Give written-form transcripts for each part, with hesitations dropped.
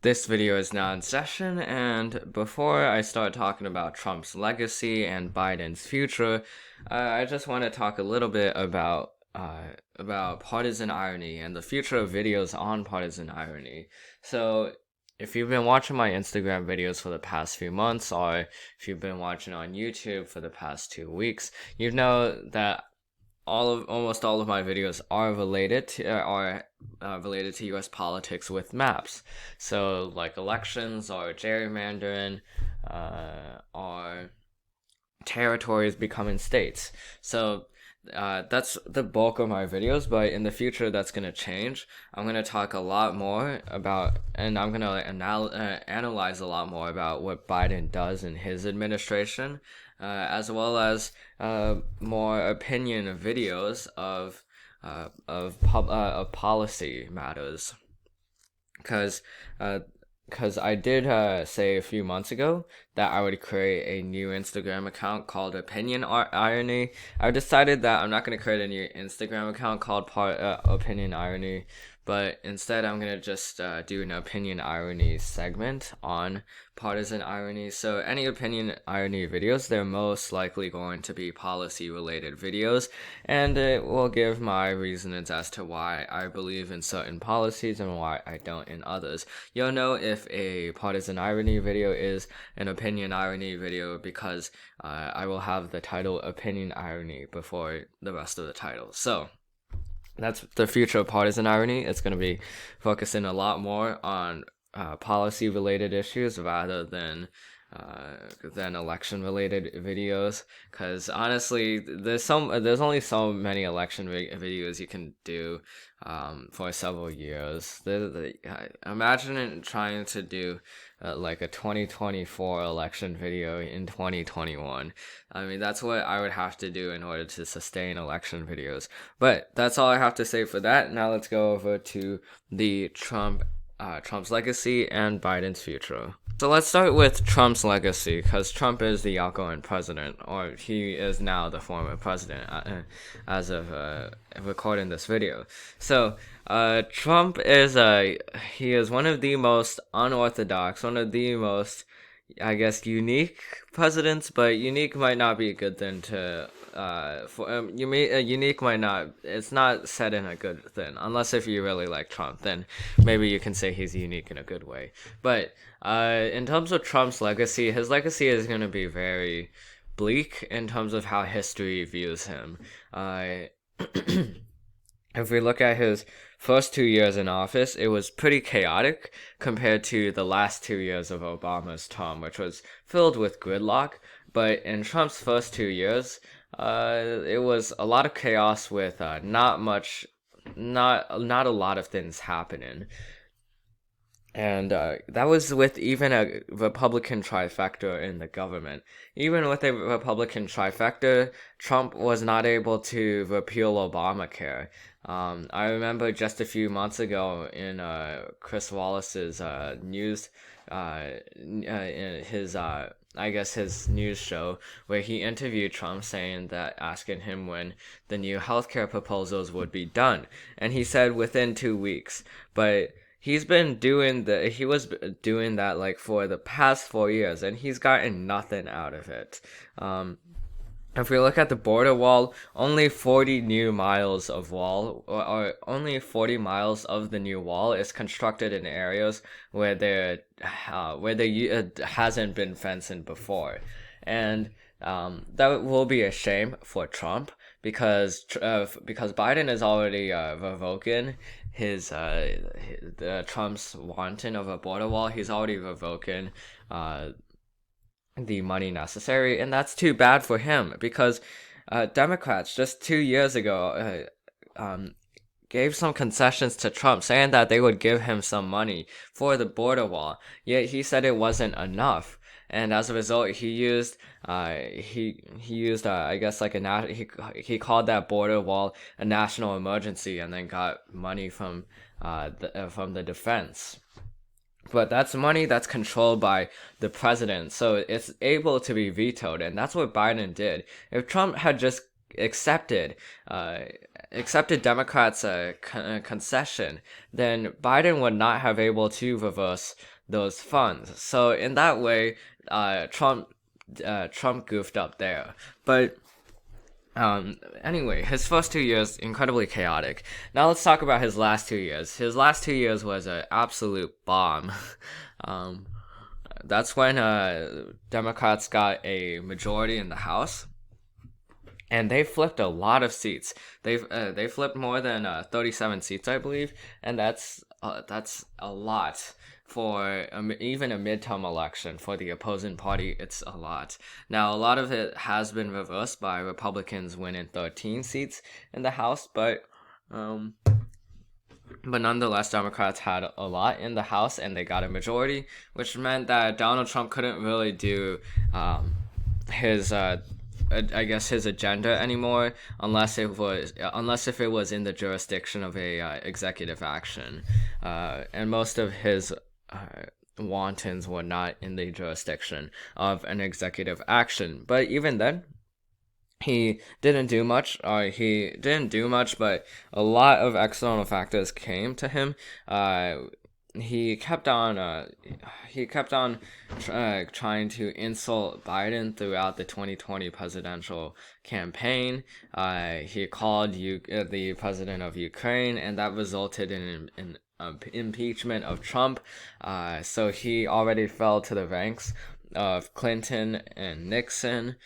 This video is now in session, and before I start talking about Trump's legacy and Biden's future, I just want to talk a little bit about partisan irony and the future of videos on partisan irony. So, if you've been watching my Instagram videos for the past few months, or if you've been watching on YouTube for the past 2 weeks, you know that almost all of my videos are related to U.S. politics with maps. So like elections or gerrymandering, or territories becoming states. So that's the bulk of my videos, but in the future that's gonna change. I'm gonna talk a lot more about, and I'm gonna analyze a lot more about what Biden does in his administration, as well as more opinion videos of policy matters. Because I did say a few months ago that I would create a new Instagram account called Opinion Irony. I decided that I'm not going to create a new Instagram account called Opinion Irony, but instead I'm going to just do an Opinion Irony segment on Partisan Irony. So any Opinion Irony videos, they're most likely going to be policy related videos, and it will give my reasons as to why I believe in certain policies and why I don't in others. You'll know if a Partisan Irony video is an Opinion Irony video because I will have the title Opinion Irony before the rest of the title. So that's the future of Partisan Irony. It's going to be focusing a lot more on policy related issues rather than election related videos, because honestly there's only so many election videos you can do for several years. Imagine trying to do like a 2024 election video in 2021. I mean, that's what I would have to do in order to sustain election videos. But that's all I have to say for that. Now let's go over to the Trump's legacy and Biden's future. So let's start with Trump's legacy, because Trump is the outgoing president, or he is now the former president as of recording this video. So Trump he is one of the most unorthodox, one of the most, I guess, unique presidents, but unique might not be a good thing to unique might not, it's not said in a good thing, unless if you really like Trump, then maybe you can say he's unique in a good way. But in terms of Trump's legacy, his legacy is going to be very bleak in terms of how history views him. If we look at his first 2 years in office, it was pretty chaotic compared to the last 2 years of Obama's term, which was filled with gridlock. But in Trump's first 2 years, it was a lot of chaos with not a lot of things happening. And that was with even a Republican trifecta in the government. Even with a Republican trifecta, Trump was not able to repeal Obamacare. I remember just a few months ago in Chris Wallace's news, in his I guess his news show, where he interviewed Trump, asking him when the new healthcare proposals would be done, and he said within 2 weeks. But he was doing that like for the past 4 years, and he's gotten nothing out of it. If we look at the border wall, only 40 new miles of wall, or only 40 miles of the new wall is constructed in areas where there hasn't been fencing before, and that will be a shame for Trump, because Biden is already revoking Trump's wanting of a border wall. He's already revoking the money necessary, and that's too bad for him, because Democrats just 2 years ago gave some concessions to Trump, saying that they would give him some money for the border wall, yet he said it wasn't enough. And as a result, he used I guess like he called that border wall a national emergency, and then got money from the defense. But that's money that's controlled by the president, so it's able to be vetoed, and that's what Biden did. If Trump had just accepted accepted Democrats' concession, then Biden would not have able to reverse those funds. So in that way, Trump goofed up there. But anyway, his first 2 years incredibly chaotic. Now let's talk about his last 2 years. His last 2 years was an absolute bomb. That's when Democrats got a majority in the House, and they flipped a lot of seats. They flipped more than 37 seats, I believe, and that's a lot for even a midterm election for the opposing party. It's a lot. Now, a lot of it has been reversed by Republicans winning 13 seats in the House, but nonetheless, Democrats had a lot in the House, and they got a majority, which meant that Donald Trump couldn't really do his I guess his agenda anymore, unless if it was in the jurisdiction of a executive action, and most of his wantons were not in the jurisdiction of an executive action. But even then, he didn't do much. But a lot of external factors came to him. He kept on trying to insult Biden throughout the 2020 presidential campaign. He called the president of Ukraine, and that resulted in impeachment of Trump. So he already fell to the ranks of Clinton and Nixon.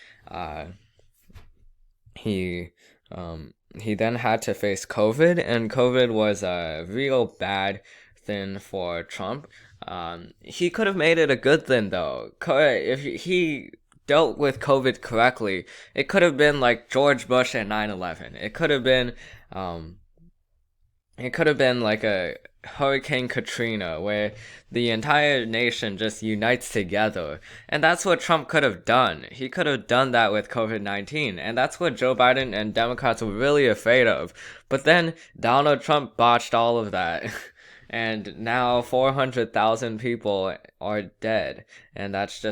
He then had to face COVID, and COVID was a real bad thing for Trump. He could have made it a good thing, though. If he dealt with COVID correctly, it could have been like George Bush at 9/11. It could have been like a Hurricane Katrina, where the entire nation just unites together. And that's what Trump could have done. He could have done that with COVID-19. And that's what Joe Biden and Democrats were really afraid of. But then Donald Trump botched all of that. And now 400,000 people are dead. And that's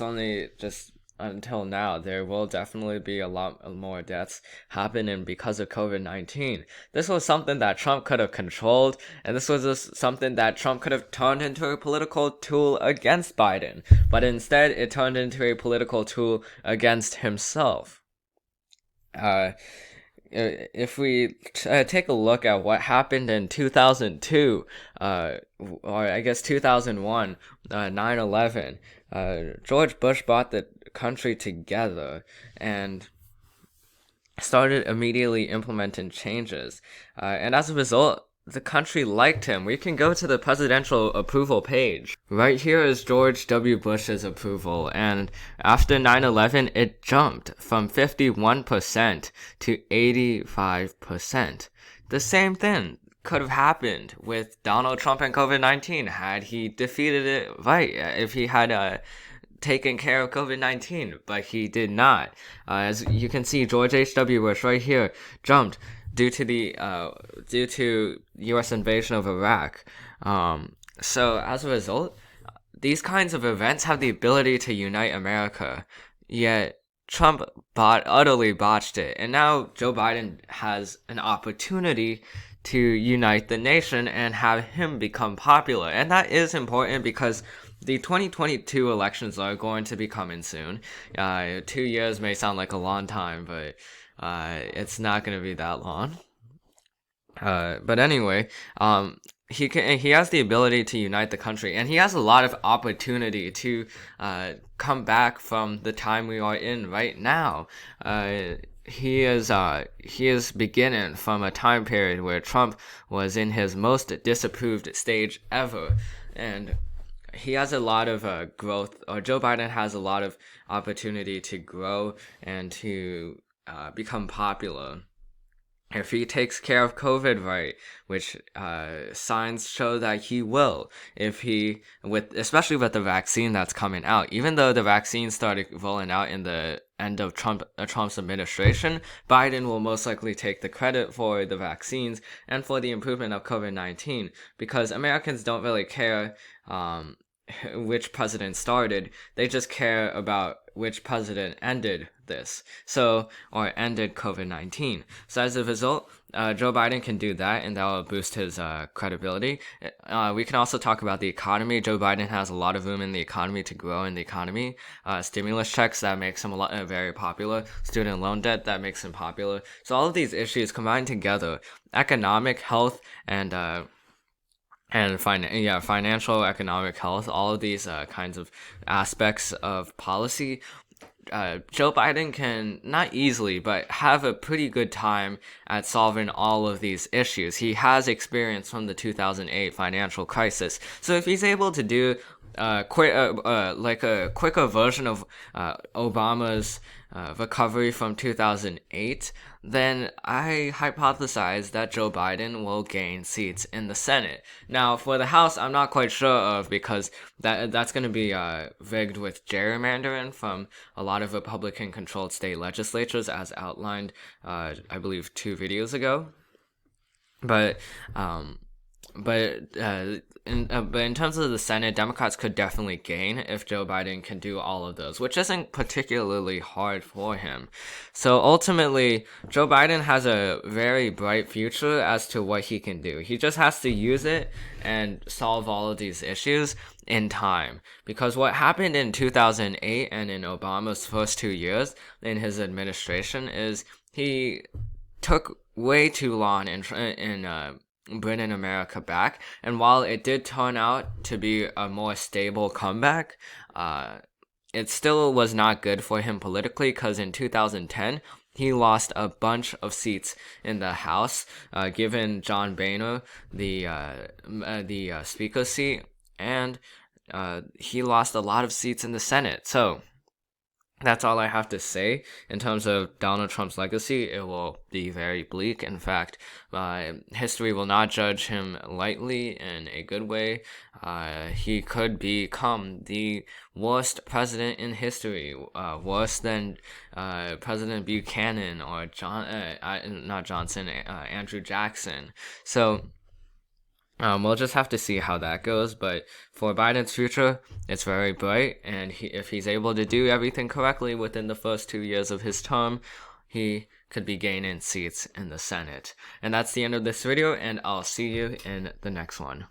only just until now. There will definitely be a lot more deaths happening because of COVID-19. This was something that Trump could have controlled, and this was just something that Trump could have turned into a political tool against Biden. But instead, it turned into a political tool against himself. If we take a look at what happened in 2002, or I guess 2001, 9/11, George Bush brought the country together and started immediately implementing changes. And as a result, the country liked him. We can go to the presidential approval page. Right here is George W. Bush's approval, and after 9/11, it jumped from 51% to 85%. The same thing could have happened with Donald Trump and COVID-19 had he defeated it right, if he had taken care of COVID-19, but he did not. As you can see, George H.W. Bush right here jumped due to U.S. invasion of Iraq. So as a result, these kinds of events have the ability to unite America, yet Trump utterly botched it, and now Joe Biden has an opportunity to unite the nation and have him become popular. And that is important because the 2022 elections are going to be coming soon. 2 years may sound like a long time, but it's not going to be that long. But anyway, he has the ability to unite the country, and he has a lot of opportunity to come back from the time we are in right now. He is beginning from a time period where Trump was in his most disapproved stage ever, and he has a lot of growth, or Joe Biden has a lot of opportunity to grow and to become popular. If he takes care of COVID right, which signs show that he will, especially with the vaccine that's coming out, even though the vaccine started rolling out in the end of Trump's administration, Biden will most likely take the credit for the vaccines and for the improvement of COVID-19, because Americans don't really care which president started. They just care about which president ended this. Or ended COVID-19. So as a result, Joe Biden can do that, and that will boost his credibility. We can also talk about the economy. Joe Biden has a lot of room in the economy to grow in the economy. Stimulus checks, that makes him very popular. Student loan debt, that makes him popular. So all of these issues combined together, economic, health, and financial, economic, health, all of these kinds of aspects of policy, Joe Biden can not easily, but have a pretty good time at solving all of these issues. He has experience from the 2008 financial crisis. So if he's able to do a quicker version of Obama's recovery from 2008, then I hypothesize that Joe Biden will gain seats in the Senate. Now, for the House, I'm not quite sure of, because that's going to be rigged with gerrymandering from a lot of Republican-controlled state legislatures, as outlined, I believe, 2 videos ago. But in terms of the Senate, Democrats could definitely gain if Joe Biden can do all of those, which isn't particularly hard for him. So ultimately, Joe Biden has a very bright future as to what he can do. He just has to use it and solve all of these issues in time. Because what happened in 2008 and in Obama's first 2 years in his administration is he took way too long in bringing America back, and while it did turn out to be a more stable comeback, it still was not good for him politically, because in 2010 he lost a bunch of seats in the House, given John Boehner the speaker seat, and he lost a lot of seats in the Senate. So that's all I have to say in terms of Donald Trump's legacy. It will be very bleak. In fact, history will not judge him lightly in a good way. He could become the worst president in history, worse than President Buchanan or Andrew Jackson. So we'll just have to see how that goes, but for Biden's future, it's very bright, and if he's able to do everything correctly within the first 2 years of his term, he could be gaining seats in the Senate. And that's the end of this video, and I'll see you in the next one.